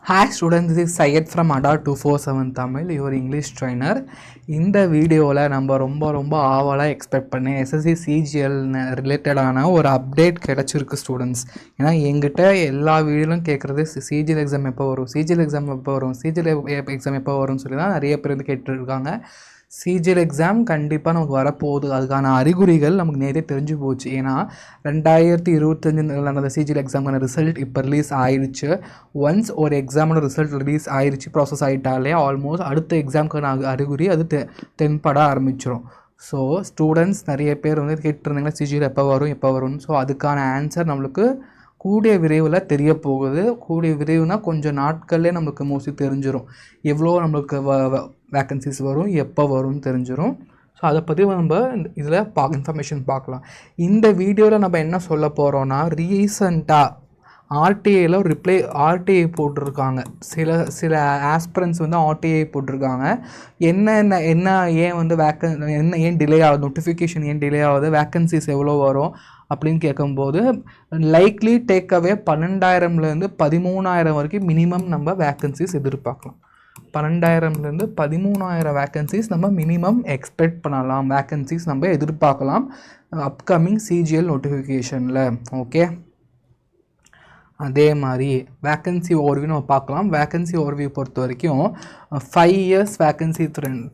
Hi students, this is Syed from ADA 247 Tamil, your English trainer. இந்த வீடியோவில் நம்ம ரொம்ப ஆவலாக எக்ஸ்பெக்ட் பண்ணி எஸ்எஸ்சி சிஜிஎல் ரிலேட்டடான ஒரு அப்டேட் கிடச்சிருக்கு ஸ்டூடெண்ட்ஸ். ஏன்னா எங்கிட்ட எல்லா வீடியோலும் கேட்குறது சிஜிஎல் எக்ஸாம் எப்போ வரும், சிஜிஎல் எக்ஸாம் எப்போ வரும், சிஜிஎல் எக்ஸாம் எப்போ வரும்னு சொல்லி தான் நிறைய பேர் வந்து கேட்டுருக்காங்க. சிஜிஎல் எக்ஸாம் கண்டிப்பாக நமக்கு வரப்போகுது, அதுக்கான அறிகுறிகள் நமக்கு நேரே தெரிஞ்சு போச்சு. ஏன்னா 2025 நடந்த சிஜிஎல் எக்ஸாமுக்கான ரிசல்ட் இப்போ ரிலீஸ் ஆயிடுச்சு. ஒன்ஸ் ஒரு எக்ஸாமோட ரிசல்ட் ரிலீஸ் ஆயிடுச்சு, ப்ராசஸ் ஆகிட்டாலே ஆல்மோஸ்ட் அடுத்த எக்ஸாமுக்கான அறிகுறி அது தென்பட ஆரம்பிச்சிடும். ஸோ ஸ்டூடெண்ட்ஸ் நிறைய பேர் வந்து கேட்டுருந்தாங்களா சிஜிஎல் எப்போ வரும்னு. ஸோ அதுக்கான ஆன்சர் நம்மளுக்கு கூடிய விரைவில் தெரிய போகுது. கூடிய விரைவுனா கொஞ்சம் நாட்கள்லேயே நம்மளுக்கு மோஸ்ட்லி தெரிஞ்சிடும் எவ்வளோ நம்மளுக்கு வேக்கன்சிஸ் வரும், எப்போ வரும்னு தெரிஞ்சிடும். ஸோ அதை பற்றி நம்ம இதில் இன்ஃபர்மேஷன் பார்க்கலாம். இந்த வீடியோவில் நம்ம என்ன சொல்ல போகிறோன்னா, ரீசண்டாக ஆர்டிஐயில் ஒரு ஆர்டிஐ போட்டிருக்காங்க. சில ஆஸ்பிரன்ஸ் வந்து ஆர்டிஐ போட்டிருக்காங்க. என்ன ஏன் வந்து ஏன் டிலே ஆகுது, நோட்டிஃபிகேஷன் ஏன் டிலே ஆகுது, வேக்கன்சிஸ் எவ்வளோ வரும் அப்படின்னு கேட்கும்போது லைக்லி டேக்அவே 12,000லேருந்து 13,000 வரைக்கும் மினிமம் நம்ம வேக்கன்சிஸ் எதிர்பார்க்கலாம். 12,000லேருந்து 13,000 வேக்கன்சிஸ் நம்ம மினிமம் எக்ஸ்பெக்ட் பண்ணலாம், வேக்கன்சிஸ் நம்ம எதிர்பார்க்கலாம் அப்கமிங் சிஜிஎல் நோட்டிஃபிகேஷனில். ஓகே, அதே மாதிரி வேக்கன்சி ஓவர்வியூ நம்ம பார்க்கலாம். வேக்கன்சி ஓவர்வியூ பொறுத்த வரைக்கும் 5 years vacancy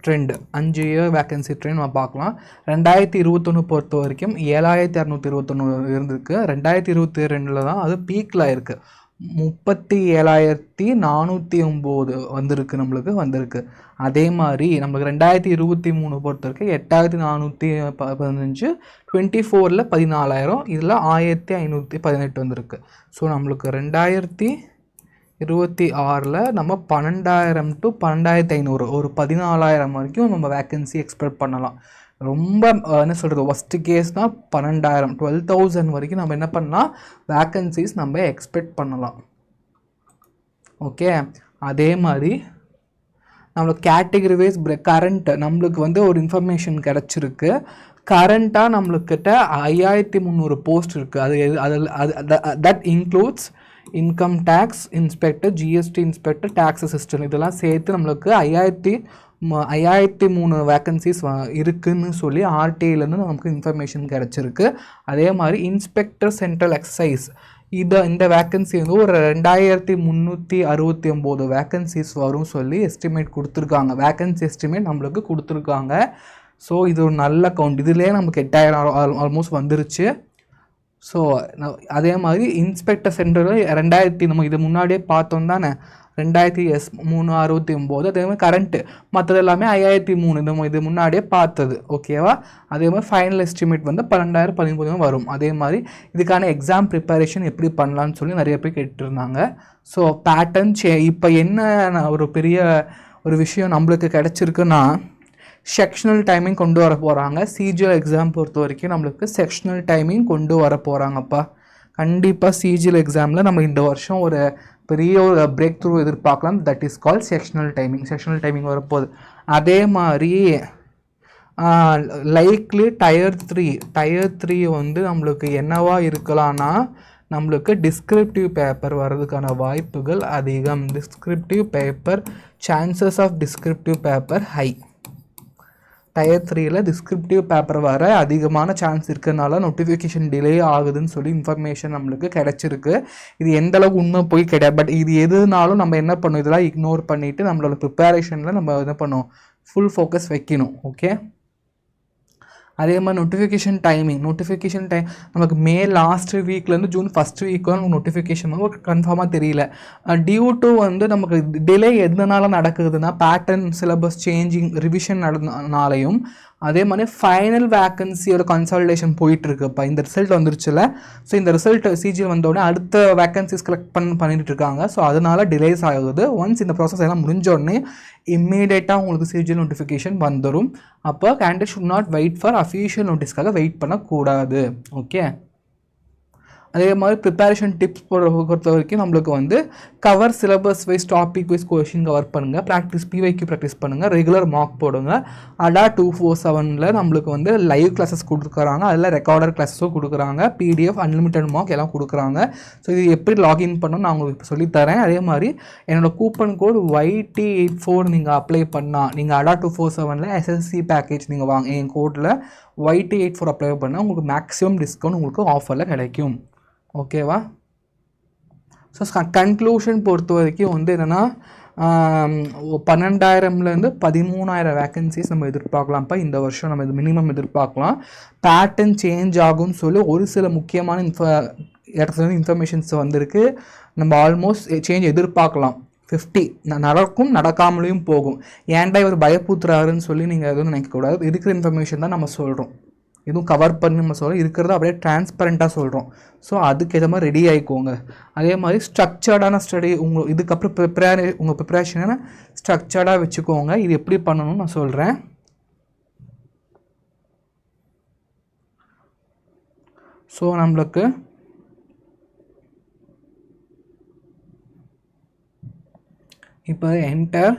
trend, 5 year vacancy trend நம்ம பார்க்கலாம். 2021 பொறுத்த வரைக்கும் 7,621 இருந்திருக்கு. 2022 தான் அது பீக்கில் இருக்குது, 37,409 வந்திருக்கு. அதே மாதிரி நம்மளுக்கு 2023 பொறுத்த வரைக்கும் 8,415, 24ல் 14,000, இதில் 1,518 வந்திருக்கு. ஸோ நம்மளுக்கு 2026ல் நம்ம 12,000 to 12,500, ஒரு 14,000 வரைக்கும் நம்ம வேக்கன்சி எக்ஸ்பெக்ட் பண்ணலாம். ரொம்ப என்ன சொல்கிறது, ஒஸ்ட் கேஸ்னால் 12,000 12,000 வரைக்கும் நம்ம என்ன பண்ணலாம், வேக்கன்சிஸ் நம்ம எக்ஸ்பெக்ட் பண்ணலாம். ஓகே, அதே மாதிரி நம்மளுக்கு கேட்டகரி வைஸ் கரண்ட் நம்மளுக்கு வந்து ஒரு இன்ஃபர்மேஷன் கிடச்சிருக்கு. கரண்ட்டாக நம்மளுக்கிட்ட 5,300 போஸ்ட் இருக்குது. That includes income tax inspector, GST inspector, tax assistant, இதெல்லாம் சேர்த்து நம்மளுக்கு 5,003 வேக்கன்சிஸ் இருக்குதுன்னு சொல்லி ஆர்டிஐலேருந்து நமக்கு இன்ஃபர்மேஷன் கிடச்சிருக்கு. அதே மாதிரி இன்ஸ்பெக்டர் சென்ட்ரல் எக்ஸசைஸ் இந்த வேக்கன்சி வந்து ஒரு 2,369 வேக்கன்சிஸ் வரும் சொல்லி எஸ்டிமேட் கொடுத்துருக்காங்க. வேக்கன்சி எஸ்டிமேட் நம்மளுக்கு கொடுத்துருக்காங்க. ஸோ இது ஒரு நல்ல கவுண்ட். இதுலேயே நமக்கு 8,000 ஆல்மோஸ்ட் வந்துருச்சு. ஸோ அதே மாதிரி இன்ஸ்பெக்டர் சென்டர் 2,000 நம்ம இது முன்னாடியே பார்த்தோம் தானே, 2,369. அதே மாதிரி கரண்ட்டு மற்றது எல்லாமே 5,003 நம்ம இது முன்னாடியே பார்த்தது. ஓகேவா? அதே மாதிரி ஃபைனல் எஸ்டிமேட் வந்து 12,000 13,000 வரும். அதே மாதிரி இதுக்கான எக்ஸாம் ப்ரிப்பரேஷன் எப்படி பண்ணலான்னு சொல்லி நிறைய பேர் கேட்டுருந்தாங்க. ஸோ பேட்டர்ன் இப்போ என்ன ஒரு விஷயம் நம்மளுக்கு கிடச்சிருக்குன்னா, செக்ஷனல் டைமிங் கொண்டு வர போகிறாங்க. சிஜிஎல் எக்ஸாம் பொறுத்த வரைக்கும் நம்மளுக்கு செக்ஷனல் டைமிங் கொண்டு வர போகிறாங்கப்பா. கண்டிப்பாக சிஜிஎல் எக்ஸாமில் நம்ம இந்த வருஷம் ஒரு பெரிய ஒரு பிரேக் த்ரூ எதிர்பார்க்கலாம். That is call sectional timing வரப்போகுது. அதே மாதிரி லைக்லி டயர் 3 வந்து நம்மளுக்கு என்னவா இருக்கலாம்னா, நம்மளுக்கு டிஸ்கிரிப்டிவ் பேப்பர் வர்றதுக்கான வாய்ப்புகள் அதிகம். Descriptive paper, chances of descriptive paper high. Tier 3ல் டிஸ்கிரிப்டிவ் பேப்பர் வர அதிகமான சான்ஸ் இருக்கிறதுனால நோட்டிஃபிகேஷன் டிலே ஆகுதுன்னு சொல்லி இன்ஃபர்மேஷன் நம்மளுக்கு கிடச்சிருக்கு. இது எந்தளவுக்கு உண்மை போய் கிடையாது. பட் இது எதுனாலும் நம்ம என்ன பண்ணணும், இதெல்லாம் இக்னோர் பண்ணிவிட்டு நம்மளோட ப்ரிப்பரேஷனில் நம்ம என்ன பண்ணணும், ஃபுல் ஃபோக்கஸ் வைக்கணும். ஓகே, அதே மாதிரி நோட்டிஃபிகேஷன் டைம் நமக்கு மே லாஸ்ட் வீக்லேருந்து ஜூன் ஃபஸ்ட் வீக் நமக்கு நோட்டிஃபிகேஷன் வந்து கன்ஃபார்மாக தெரியல. டியூ டு வந்து நமக்கு டிலே எதனால நடக்குதுன்னா, பேட்டர்ன் சிலபஸ் சேஞ்சிங் ரிவிஷன் நடந்தனாலையும், அதே மாதிரி ஃபைனல் வேக்கன்சியோட கன்சல்டேஷன் போயிட்டுருக்கு. இப்போ இந்த ரிசல்ட் வந்துருச்சுல, ஸோ இந்த ரிசல்ட் சிஜிஎல் வந்தோடனே அடுத்த வேக்கன்சிஸ் கலெக்ட் பண்ணிட்டு இருக்காங்க. ஸோ அதனால டிலேஸ் ஆகுது. ஒன்ஸ் இந்த ப்ராசஸ் எல்லாம் முடிஞ்சோடனே இம்மீடியட்டாக உங்களுக்கு சிஜிஎல் நோட்டிஃபிகேஷன் வந்துடும். அப்போ candidate should not wait for official நோட்டீஸ்க்காக வெயிட் பண்ணக்கூடாது. ஓகே, அதே மாதிரி ப்ரிப்பரேஷன் டிப்ஸ் பொறுத்த வரைக்கும் நம்மளுக்கு வந்து cover syllabus wise topic wise question cover பண்ணுங்கள், ப்ராக்டிஸ் பிவைக்கு ப்ராக்டிஸ் பண்ணுங்கள், ரெகுலர் மார்க் போடுங்க. ADA 247 நம்மளுக்கு வந்து லைவ் கிளாஸஸ் கொடுக்குறாங்க, அதில் ரெக்கார்டர் கிளாஸஸும் கொடுக்குறாங்க, PDF அன்லிமிட்டட் மார்க் எல்லாம் கொடுக்குறாங்க. ஸோ இது எப்படி லாகின் பண்ணணும் நான் உங்களுக்கு இப்போ சொல்லித்தரேன். அதே மாதிரி என்னோடய கூப்பன் கோட் YT84 நீங்கள் அப்ளை பண்ணால், நீங்கள் ADA 247 SSC பேக்கேஜ் நீங்கள் வாங்க, என் கோடில் YT84 அப்ளை பண்ணால் உங்களுக்கு மேக்ஸிமம் டிஸ்கவுண்ட் உங்களுக்கு ஆஃபரில் கிடைக்கும். ஓகேவா? ஸோ கன்க்ளூஷன் பொறுத்த வரைக்கும் வந்து என்னென்னா 12,000லேருந்து 13,000 வேக்கன்சிஸ் நம்ம எதிர்பார்க்கலாம்ப்பா இந்த வருஷம். நம்ம இது மினிமம் எதிர்பார்க்கலாம். பேட்டர்ன் சேஞ்ச் ஆகும்னு சொல்லி ஒரு சில முக்கியமான இடத்துலேருந்து இன்ஃபர்மேஷன்ஸ் வந்திருக்கு. நம்ம ஆல்மோஸ்ட் சேஞ்ச் எதிர்பார்க்கலாம். 50 நடக்கும், நடக்காமலேயும் போகும். ஏன்டா இவர் பயப்புத்துறாருன்னு சொல்லி நீங்கள் எதுவும் நினைக்கக்கூடாது. இருக்கிற இன்ஃபர்மேஷன் தான் நம்ம சொல்கிறோம், எதுவும் கவர் பண்ணி நம்ம சொல்கிறோம், இருக்கிறத அப்படியே டிரான்ஸ்பரண்ட்டாக சொல்கிறோம். ஸோ அதுக்கு ஏற்ற மாதிரி ரெடி ஆகிக்கோங்க. அதே மாதிரி ஸ்ட்ரக்சர்டான ஸ்டடி இதுக்கப்புறம் உங்கள் ப்ரிப்பரேஷனை ஸ்ட்ரக்சர்டாக வச்சுக்கோங்க. இது எப்படி பண்ணணும்னு நான் சொல்கிறேன். ஸோ நம்மளுக்கு இப்போ என்டர்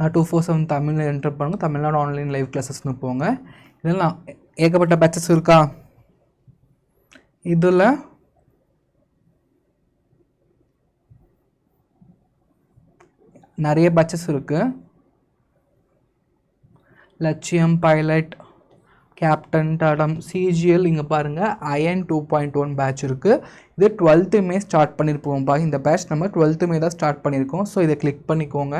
247 தமிழில் என்டர் பண்ணுங்கள். தமிழ்நாடு ஆன்லைன் லைவ் கிளாஸஸ்னு போங்க. இதெல்லாம் ஏகப்பட்ட பேட்சஸ் இருக்கா, இதில் நிறைய பேட்சஸ் இருக்குது. லட்சியம், பைலட், கேப்டன், தடம், CGL. இங்கே பாருங்கள் IN 2.1 பேட்ச் இருக்குது. இது 12th மே ஸ்டார்ட் பண்ணியிருப்போம்ப்பா. இந்த பேட்ச் நம்ம 12th மே தான் ஸ்டார்ட் பண்ணியிருக்கோம். ஸோ இதை கிளிக் பண்ணிக்கோங்க.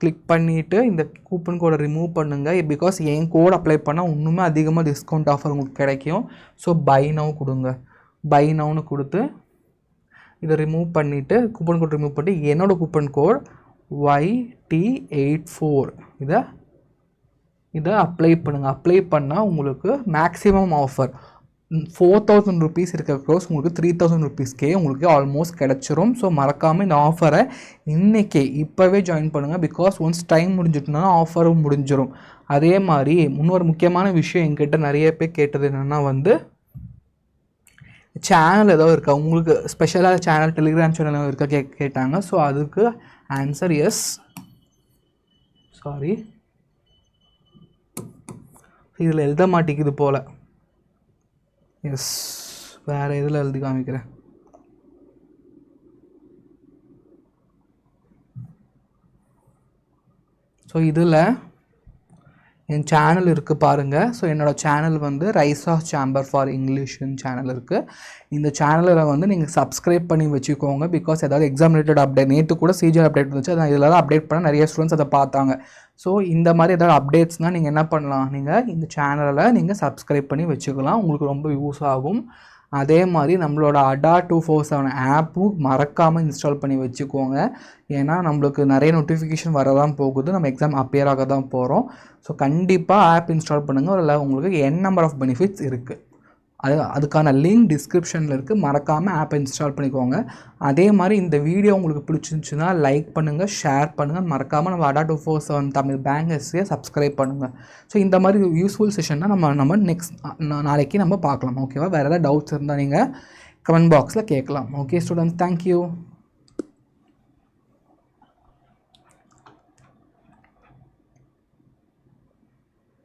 கிளிக் பண்ணிவிட்டு இந்த கூப்பன் கோடை ரிமூவ் பண்ணுங்கள். பிகாஸ் என் கோட் அப்ளை பண்ணால் இன்னுமே அதிகமாக டிஸ்கவுண்ட் ஆஃபர் உங்களுக்கு கிடைக்கும். ஸோ பை நவ் கொடுங்க. பை நவ்னு கொடுத்து இதை ரிமூவ் பண்ணிவிட்டு கூப்பன் கோட் ரிமூவ் பண்ணி என்னோடய கூப்பன் கோட் YT84 இதை அப்ளை பண்ணுங்கள். அப்ளை பண்ணால் உங்களுக்கு மேக்ஸிமம் ஆஃபர் 4,000 rupees இருக்க க்ரோஸ் உங்களுக்கு 3,000 rupeesக்கே உங்களுக்கு ஆல்மோஸ்ட் கிடச்சிரும். ஸோ மறக்காமல் இந்த ஆஃபரை இன்றைக்கே இப்போவே ஜாயின் பண்ணுங்கள். பிகாஸ் ஒன்ஸ் டைம் முடிஞ்சிட்டுனா ஆஃபரும் முடிஞ்சிடும். அதே மாதிரி இன்னொரு முக்கியமான விஷயம் என்கிட்ட நிறைய பேர் கேட்டது என்னென்னா வந்து சேனல் ஏதோ இருக்கா உங்களுக்கு, ஸ்பெஷலாக சேனல் டெலிகிராம் சேனல் இருக்கா கேட்டாங்க. ஸோ அதுக்கு ஆன்சர் எஸ். சாரி, இதில் எழுத மாட்டேங்குது போல். எஸ், வேறு இதில் எழுதி காமிக்கிறேன். ஸோ இதில் என் சேனல் இருக்குது பாருங்கள். ஸோ என்னோடய சேனல் வந்து ரைஸ் ஆஃப் சேம்பர் ஃபார் இங்கிலீஷ்னு சேனல் இருக்குது. இந்த சேனலில் வந்து நீங்கள் சப்ஸ்கிரைப் பண்ணி வச்சுக்கோங்க. பிகாஸ் ஏதாவது எக்ஸாம் ரிலேட்டட் அப்டேட், நேற்று கூட CGL அப்டேட் இருந்துச்சு, அதான் இதில் தான் அப்டேட் பண்ண நிறைய ஸ்டூடெண்ட்ஸ் அதை பார்த்தாங்க. ஸோ இந்த மாதிரி ஏதாவது அப்டேட்ஸ்னால் நீங்கள் என்ன பண்ணலாம், நீங்கள் இந்த சேனலில் நீங்கள் சப்ஸ்கிரைப் பண்ணி வச்சுக்கலாம். உங்களுக்கு ரொம்ப யூஸ் ஆகும். அதே மாதிரி நம்மளோட ADA 247 ஆப்பும் மறக்காமல் இன்ஸ்டால் பண்ணி வச்சுக்கோங்க. ஏன்னா நம்மளுக்கு நிறைய நோட்டிஃபிகேஷன் வரதான் போகுது, நம்ம எக்ஸாம் அப்பியர் ஆக தான் போகிறோம். ஸோ கண்டிப்பாக ஆப் இன்ஸ்டால் பண்ணுங்கள். அதில் உங்களுக்கு நம்பர் ஆஃப் பெனிஃபிட்ஸ் இருக்குது. அதுக்கான லிங்க் டிஸ்கிரிப்ஷனில் இருக்குது. மறக்காமல் ஆப்பை இன்ஸ்டால் பண்ணிக்கோங்க. அதே மாதிரி இந்த வீடியோ உங்களுக்கு பிடிச்சிருந்துச்சுன்னா லைக் பண்ணுங்கள், ஷேர் பண்ணுங்கள். மறக்காமல் நம்ம ADA 247 தமிழ் பேங்க் எஸ்ஸையை சப்ஸ்கிரைப் பண்ணுங்கள். ஸோ இந்த மாதிரி யூஸ்ஃபுல் செஷன்னா நம்ம நெக்ஸ்ட் நாளைக்கு நம்ம பார்க்கலாம். ஓகேவா? வேறு ஏதாவது டவுட்ஸ் இருந்தால் நீங்கள் கமெண்ட் பாக்ஸில் கேட்கலாம். Okay students, thank you.